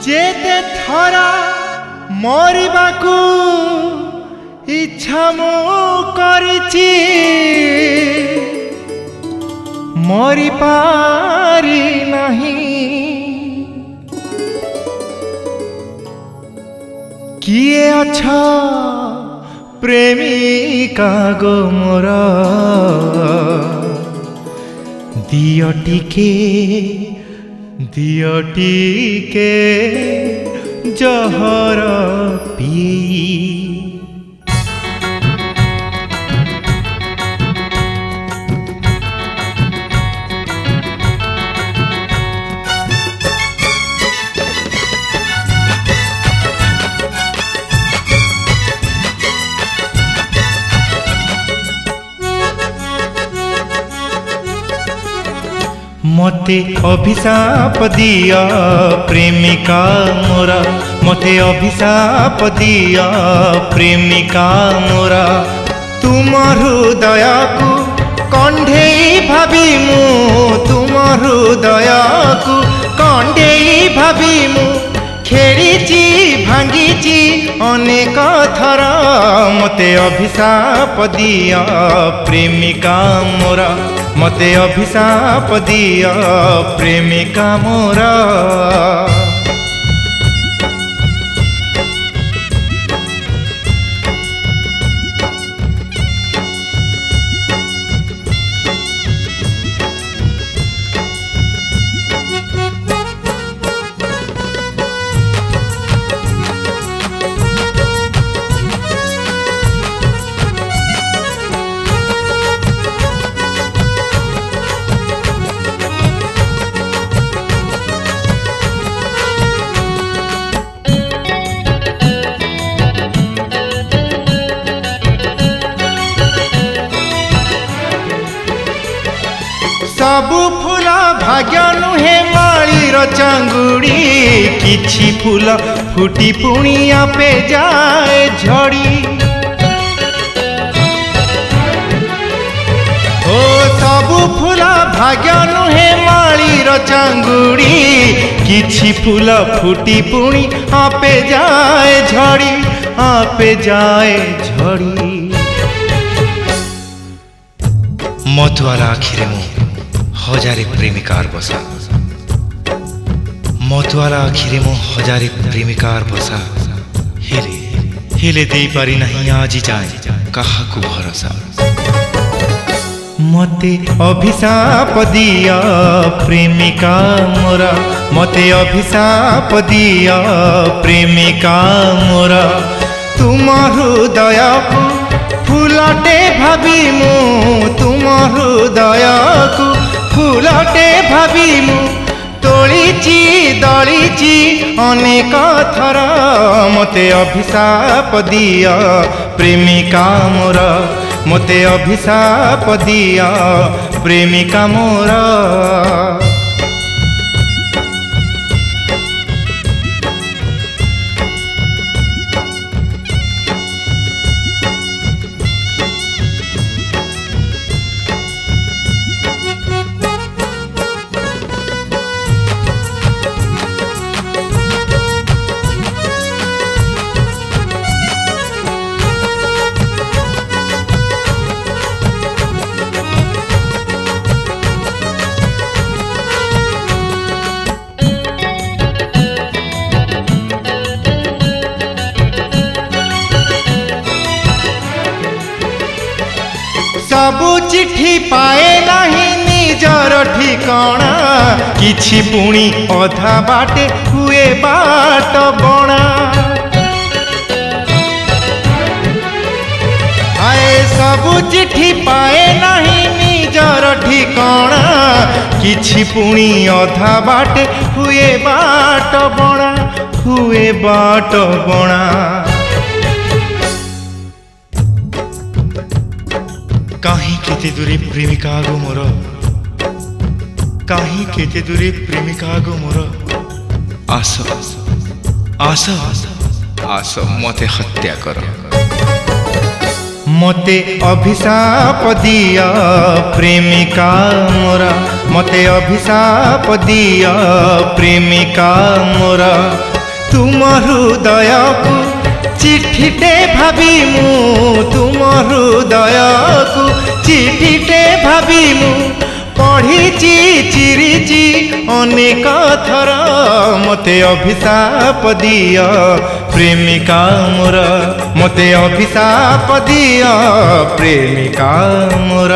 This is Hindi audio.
जेते थरा मरिबाकू इच्छा मु करिछि मरि पारि नहीं किए अच्छा प्रेमिका गो मोर दियो टिके जहर पी मते अभिशाप दिया प्रेमिका मोरा मते अभिशाप दिया प्रेमिका मोरा तुम हृदय को कंढे भाभी मु तुम हृदय को कंढे भाभी मु खेड़ी भांगी अनेक थर मते अभिशाप दिया प्रेमिका मोरा मते अभिशाप दिया प्रेमिका मोरा सबु फूल भाग्य नुहे मालीर चांगुड़ी किछि फूल फुटी पुणी आपे जाए झड़ी ओ सबु फूल भाग्य नुहे मालीर चांगुड़ी किछि फूल फुटी पुणी आपे जाए झड़ी मतवाला आखिरे मु हजारे प्रेमिकार बसा मतवाला आखिरे मु हजारे प्रेमिकार बसा हेले दे पारी नहीं आज जाए कहा को भरोसा मते अभिशाप दिया प्रेमिका मोरा मते अभिशाप दिया प्रेमिका मोरा तुम हृदय को फूलटे भाभी मु तुम हृदय को फूलटे भाभी मु तोलिची दलिची अनेक थर मते अभिशाप दिया प्रेमिका मोरा मते अभिशाप दिया प्रेमिका मोरा सबु चिट्ठी पाए नहीं निजर ठिकाना किछि पुणी अधा बाटे हुए बाट बणा आए सबु चिट्ठी पाए नहीं निजर ठिकाना किछि पुणी अधा बाटे हुए बाट बणा कहीं केते दूरे प्रेमिका गो मोर कहीं केते दूरे प्रेमिका गो मोर आस आस आस मते हत्या कर मते अभिशाप दिया प्रेमिका मोरा मते अभिशाप दिया प्रेमिका मोर तुम हृदय को चिठीटे भावी मु तुम हृदय को चिठीटे भावी मु पढ़ी चिरीची अनेक थर मते अभिशाप दिया प्रेमिका मोर मते अभिशाप दिया प्रेमिका मोर।